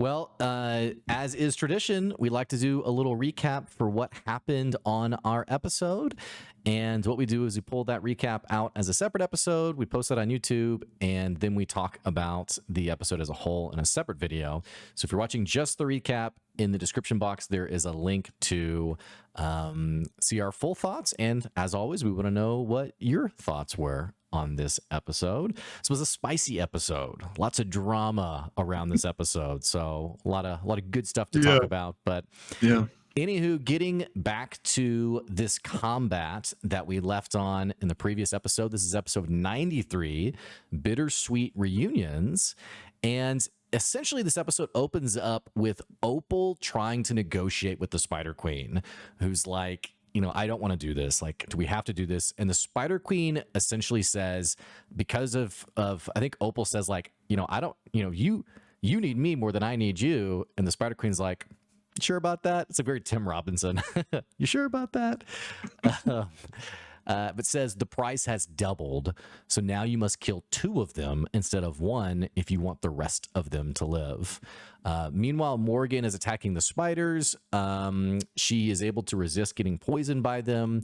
Well, as is tradition, we like to do a little recap for what happened on our episode. And what we do is we pull that recap out as a separate episode, we post it on YouTube, and then we talk about the episode as a whole in a separate video. So if you're watching just the recap, in the description box, there is a link to see our full thoughts. And as always, we want to know what your thoughts were on this episode. This was a spicy episode, lots of drama around this episode, so a lot of good stuff to talk about. But anywho, getting back to this combat that we left on in the previous episode, this is episode 93, Bittersweet Reunions. And essentially, this episode opens up with Opal trying to negotiate with the Spider Queen, who's like, I don't want to do this. Like, do we have to do this? And the Spider Queen essentially says, because of I think Opal says, like, I don't, you need me more than I need you. And the Spider Queen's like, sure about that? It's a very Tim Robinson. You sure about that? But says the price has doubled, so now you must kill 2 of them instead of 1 if you want the rest of them to live. Meanwhile, Morgan is attacking the spiders. She is able to resist getting poisoned by them.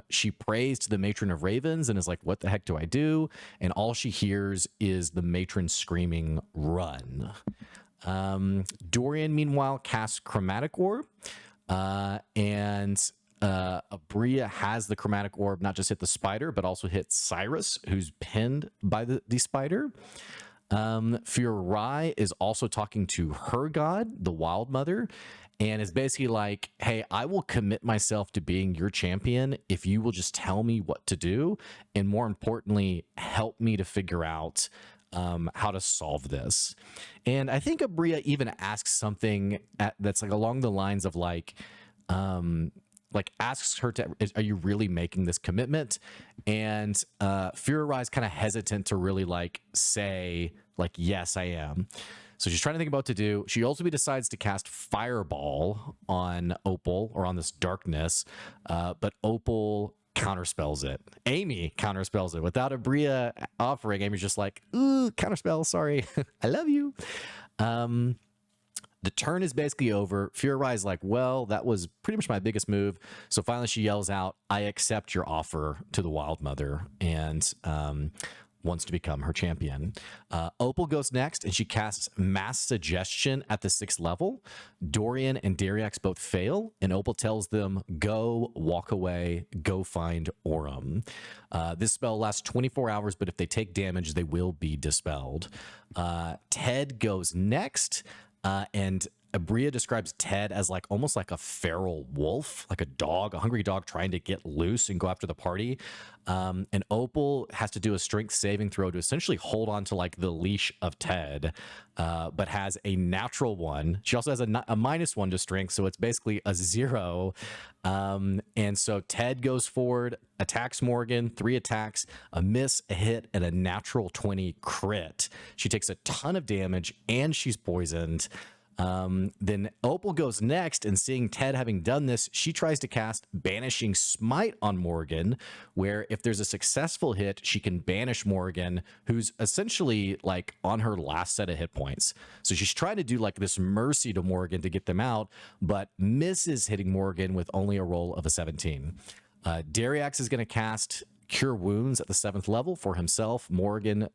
She prays to the Matron of Ravens and is like, what the heck do I do? And all she hears is the matron screaming, run. Dorian, meanwhile, casts Chromatic Orb, and Abria has the Chromatic Orb not just hit the spider, but also hit Cyrus, who's pinned by the spider. Furai is also talking to her god, the Wild Mother, and is basically like, hey, I will commit myself to being your champion if you will just tell me what to do, and more importantly, help me to figure out how to solve this. And I think Abria even asks something that's like along the lines of like asks her to, are you really making this commitment? And Furai is kind of hesitant to really like say like, yes, I am. So she's trying to think about what to do. She ultimately decides to cast Fireball on Opal, or on this darkness, but Opal counterspells it. Amy counterspells it without Abria offering. Amy's just like, ooh, counterspell, sorry. I love you. The turn is basically over. Furai is like, well, that was pretty much my biggest move. So finally she yells out, I accept your offer to the Wild Mother, and wants to become her champion. Opal goes next, and she casts Mass Suggestion at the 6th level. Dorian and Dariax both fail, and Opal tells them, go, walk away, go find Aurum. This spell lasts 24 hours, but if they take damage, they will be dispelled. Ted goes next. And Abria describes Ted as like almost like a feral wolf, like a dog, a hungry dog trying to get loose and go after the party. And Opal has to do a strength saving throw to essentially hold on to like the leash of Ted, but has a natural 1. She also has a -1 to strength, so it's basically a 0. And so Ted goes forward, attacks Morgan, 3 attacks, a miss, a hit, and a natural 20 crit. She takes a ton of damage and she's poisoned. Then Opal goes next, and seeing Ted having done this, she tries to cast Banishing Smite on Morgan, where if there's a successful hit, she can banish Morgan, who's essentially like on her last set of hit points. So she's trying to do like this mercy to Morgan to get them out, but misses hitting Morgan with only a roll of a 17. Dariax is going to cast Cure Wounds at the 7th level for himself, Morgan,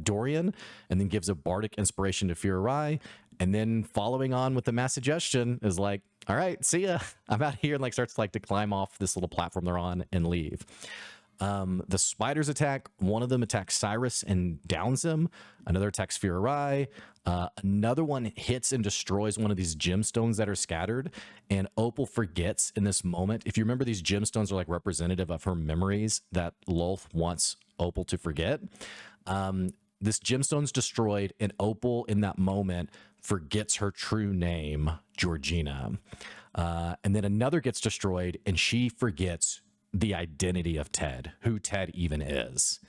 Dorian, and then gives a bardic inspiration to Furai. And then following on with the Mass Suggestion is like, all right, see ya. I'm out here, and like starts like to climb off this little platform they're on and leave. The spiders attack. One of them attacks Cyrus and downs him. Another attacks Furai. Another one hits and destroys one of these gemstones that are scattered. And Opal forgets in this moment. If you remember, these gemstones are like representative of her memories that Lolth wants Opal to forget. This gemstone's destroyed, and Opal in that moment forgets her true name, Georgina. And then another gets destroyed, and she forgets the identity of Ted, who Ted even is.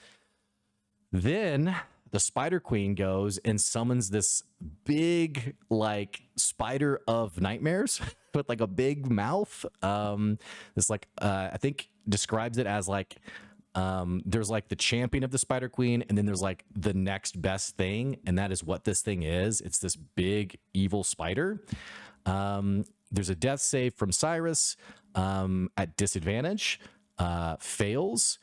Then the Spider Queen goes and summons this big, like, spider of nightmares with like a big mouth. This like, I think describes it as like There's like the champion of the Spider Queen, and then there's like the next best thing, and that is what this thing is. It's this big evil spider. There's a death save from Cyrus at disadvantage, fails.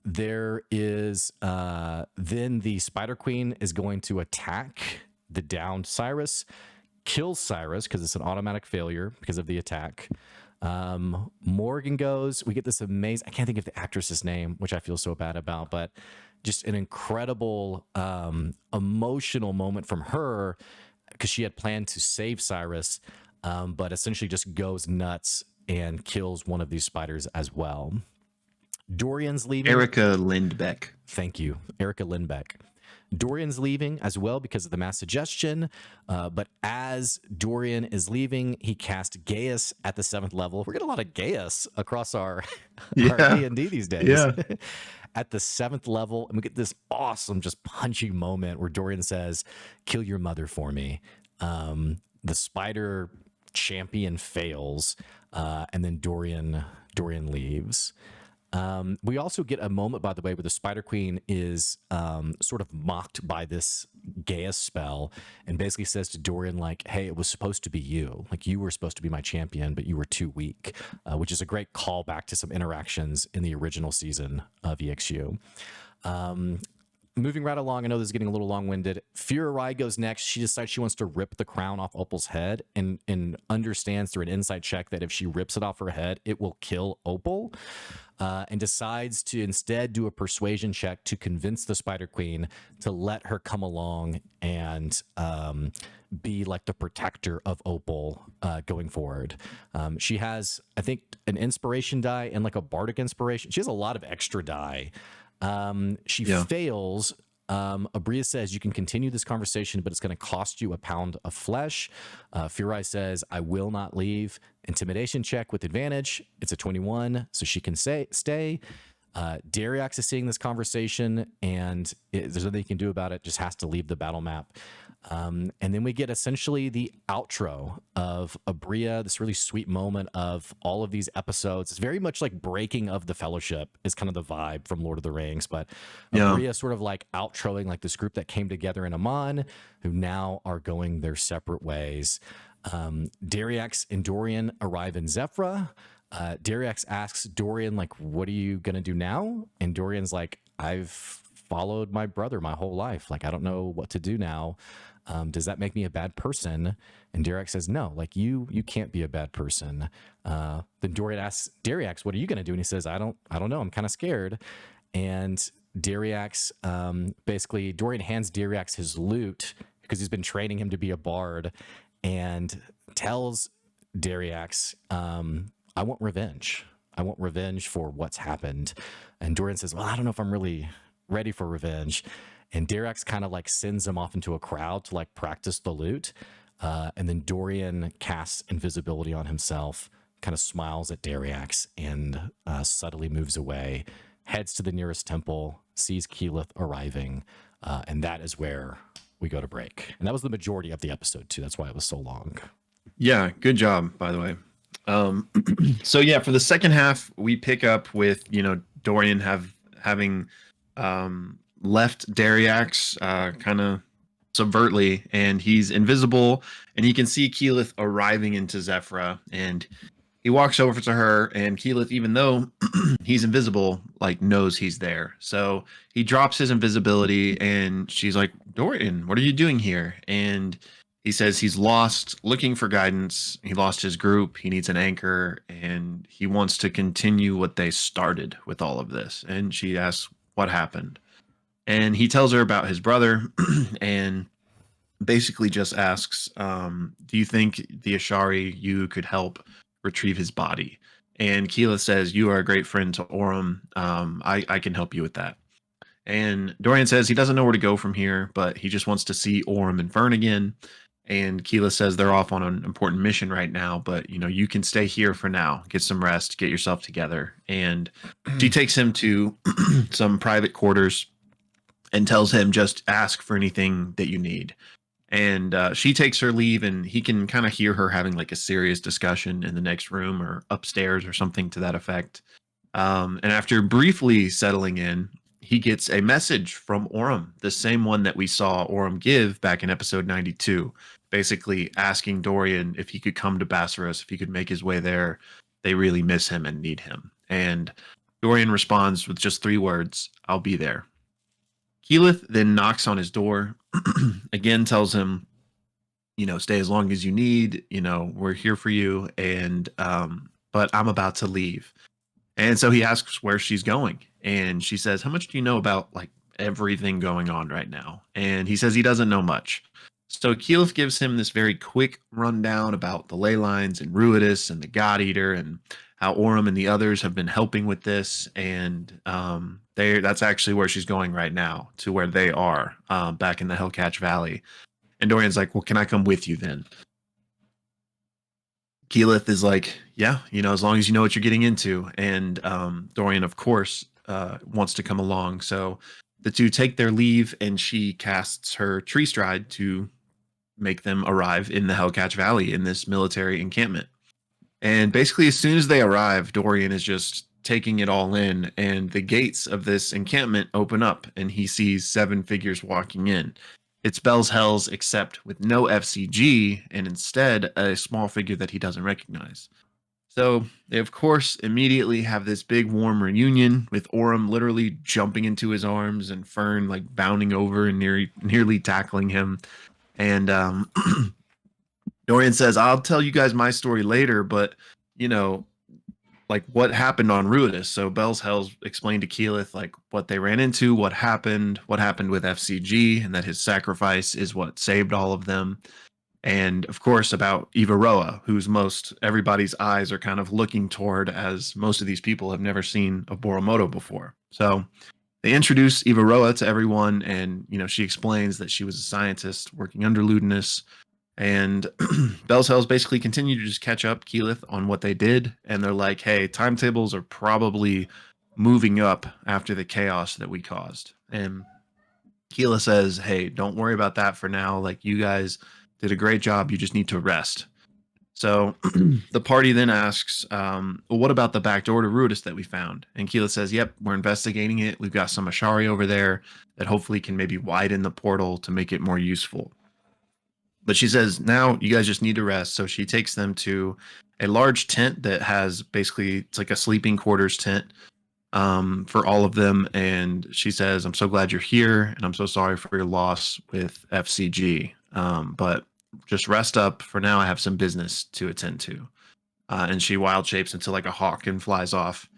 There is then the Spider Queen is going to attack the downed Cyrus, kills Cyrus because it's an automatic failure because of the attack. Morgan goes, we get this amazing, I can't think of the actress's name, which I feel so bad about, but just an incredible emotional moment from her because she had planned to save Cyrus, but essentially just goes nuts and kills one of these spiders as well. Dorian's leaving. Erica Lindbeck. Thank you, Erica Lindbeck. Dorian's leaving as well because of the mass suggestion. But as Dorian is leaving, he cast Gaius at the 7th level. We're getting a lot of Gaius across our D&D these days. Yeah. At the 7th level, and we get this awesome, just punchy moment where Dorian says, "Kill your mother for me." The spider champion fails, and then Dorian leaves. We also get a moment, by the way, where the Spider Queen is sort of mocked by this Gaius spell and basically says to Dorian, like, hey, it was supposed to be you. Like, you were supposed to be my champion, but you were too weak, which is a great callback to some interactions in the original season of EXU. Moving right along, I know this is getting a little long-winded. Furai goes next. She decides she wants to rip the crown off Opal's head and understands through an insight check that if she rips it off her head, it will kill Opal, and decides to instead do a persuasion check to convince the Spider Queen to let her come along and be like the protector of Opal going forward. She has, I think, an inspiration die and like a bardic inspiration. She has a lot of extra die. She fails. Abria says you can continue this conversation, but it's going to cost you a pound of flesh. Furai says, I will not leave. Intimidation check with advantage. It's a 21, so she can stay. Dariax is seeing this conversation, and there's nothing he can do about it. Just has to leave the battle map. And then we get essentially the outro of Abria, this really sweet moment of all of these episodes. It's very much like breaking of the Fellowship is kind of the vibe from Lord of the Rings, but Abria sort of like outroing like this group that came together in Amon, who now are going their separate ways. Dariax and Dorian arrive in Zephra. Dariax asks Dorian, like, what are you going to do now? And Dorian's like, I've followed my brother my whole life. Like, I don't know what to do now. Does that make me a bad person? And Dariax says, no, like you can't be a bad person. Then Dorian asks Dariax, what are you going to do? And he says, I don't know. I'm kind of scared. And Dariax, basically Dorian hands Dariax his lute because he's been training him to be a bard, and tells Dariax, I want revenge. I want revenge for what's happened. And Dorian says, well, I don't know if I'm really ready for revenge. And Dariax kind of like sends him off into a crowd to like practice the lute. And then Dorian casts invisibility on himself, kind of smiles at Dariax, and subtly moves away, heads to the nearest temple, sees Keyleth arriving. And that is where we go to break. And that was the majority of the episode too. That's why it was so long. Yeah. Good job, by the way. So yeah, for the second half, we pick up with, Dorian having left Dariax kind of subvertly, and he's invisible, and he can see Keyleth arriving into Zephra, and he walks over to her, and Keyleth, even though he's invisible, like knows he's there. So he drops his invisibility, and she's like, Dorian, what are you doing here? And he says he's lost, looking for guidance. He lost his group. He needs an anchor, and he wants to continue what they started with all of this. And she asks what happened. And he tells her about his brother and basically just asks, do you think the Ashari, you could help retrieve his body? And Keyleth says, you are a great friend to Orem. I can help you with that. And Dorian says he doesn't know where to go from here, but he just wants to see Orem and Vern again. And Keyleth says they're off on an important mission right now, but you can stay here for now, get some rest, get yourself together. And she takes him to some private quarters and tells him just ask for anything that you need. And she takes her leave, and he can kind of hear her having like a serious discussion in the next room or upstairs or something to that effect. And after briefly settling in, he gets a message from Orym, the same one that we saw Orym give back in episode 92, basically asking Dorian if he could come to Bassaros, if he could make his way there. They really miss him and need him. And Dorian responds with just 3 words, "I'll be there." Keyleth then knocks on his door, again tells him, stay as long as you need, we're here for you, and but I'm about to leave. And so he asks where she's going, and she says, "How much do you know about like everything going on right now?" And he says he doesn't know much. So Keyleth gives him this very quick rundown about the ley lines and Ruidus and the God Eater and how Orym and the others have been helping with this. And that's actually where she's going right now, to where they are back in the Hellcatch Valley. And Dorian's like, "Well, can I come with you then?" Keyleth is like, "Yeah, as long as you know what you're getting into." And Dorian, of course, wants to come along. So the two take their leave, and she casts her tree stride to make them arrive in the Hellcatch Valley in this military encampment. And basically, as soon as they arrive, Dorian is just taking it all in, and the gates of this encampment open up, and he sees 7 figures walking in. It's Bell's Hells, except with no FCG, and instead a small figure that he doesn't recognize. So they, of course, immediately have this big warm reunion with Orym literally jumping into his arms and Fern like bounding over and nearly tackling him. And Dorian says, "I'll tell you guys my story later, but like what happened on Ruidus." So Bell's Hells explained to Keyleth like what they ran into, what happened with FCG, and that his sacrifice is what saved all of them. And of course about Ivaroa, whose everybody's eyes are kind of looking toward, as most of these people have never seen a Boromoto before. So they introduce Ivaroa to everyone, and she explains that she was a scientist working under Ludinus. And Bell's Hells basically continue to just catch up Keyleth on what they did, and they're like, "Hey, timetables are probably moving up after the chaos that we caused." And Keyleth says, "Hey, don't worry about that for now. Like, you guys did a great job. You just need to rest." So the party then asks, "Well, what about the back door to Ruidus that we found?" And Keyleth says, "Yep, we're investigating it. We've got some Ashari over there that hopefully can maybe widen the portal to make it more useful." But she says, "Now you guys just need to rest." So she takes them to a large tent that has basically, it's like a sleeping quarters tent for all of them. And she says, "I'm so glad you're here, and I'm so sorry for your loss with FCG. But just rest up for now. I have some business to attend to." And she wild shapes into like a hawk and flies off.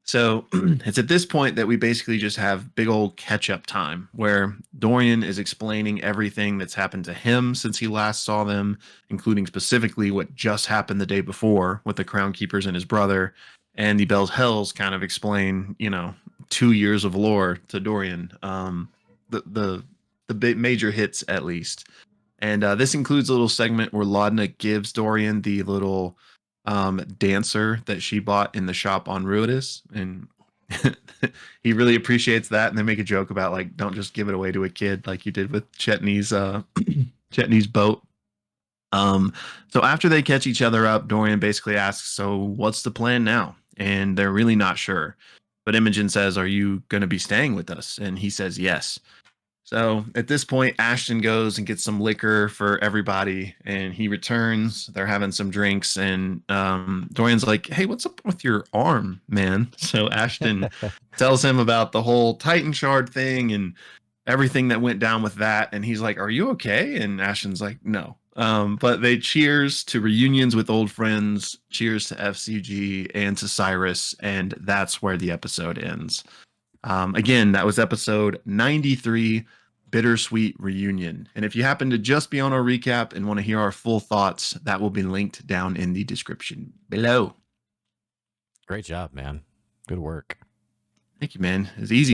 So it's at this point that we basically just have big old catch up time where Dorian is explaining everything that's happened to him since he last saw them, including specifically what just happened the day before with the Crown Keepers and his brother. And the Bell's Hells kind of explain, 2 years of lore to Dorian, the big major hits at least. And this includes a little segment where Laudna gives Dorian the little dancer that she bought in the shop on Ruidus, and he really appreciates that. And they make a joke about like, don't just give it away to a kid like you did with Chetney's Chetney's boat. So after they catch each other up, Dorian basically asks, "So what's the plan now?" And they're really not sure. But Imogen says, "Are you going to be staying with us?" And he says yes. So at this point, Ashton goes and gets some liquor for everybody, and he returns. They're having some drinks, and Dorian's like, "Hey, what's up with your arm, man?" So Ashton tells him about the whole Titan shard thing and everything that went down with that, and he's like, "Are you okay?" And Ashton's like, "No." But they cheers to reunions with old friends, cheers to FCG and to Cyrus, and that's where the episode ends. Again, that was episode 93, Bittersweet Reunion. And if you happen to just be on our recap and want to hear our full thoughts, that will be linked down in the description below. Great job, man. Good work. Thank you, man. It's easy.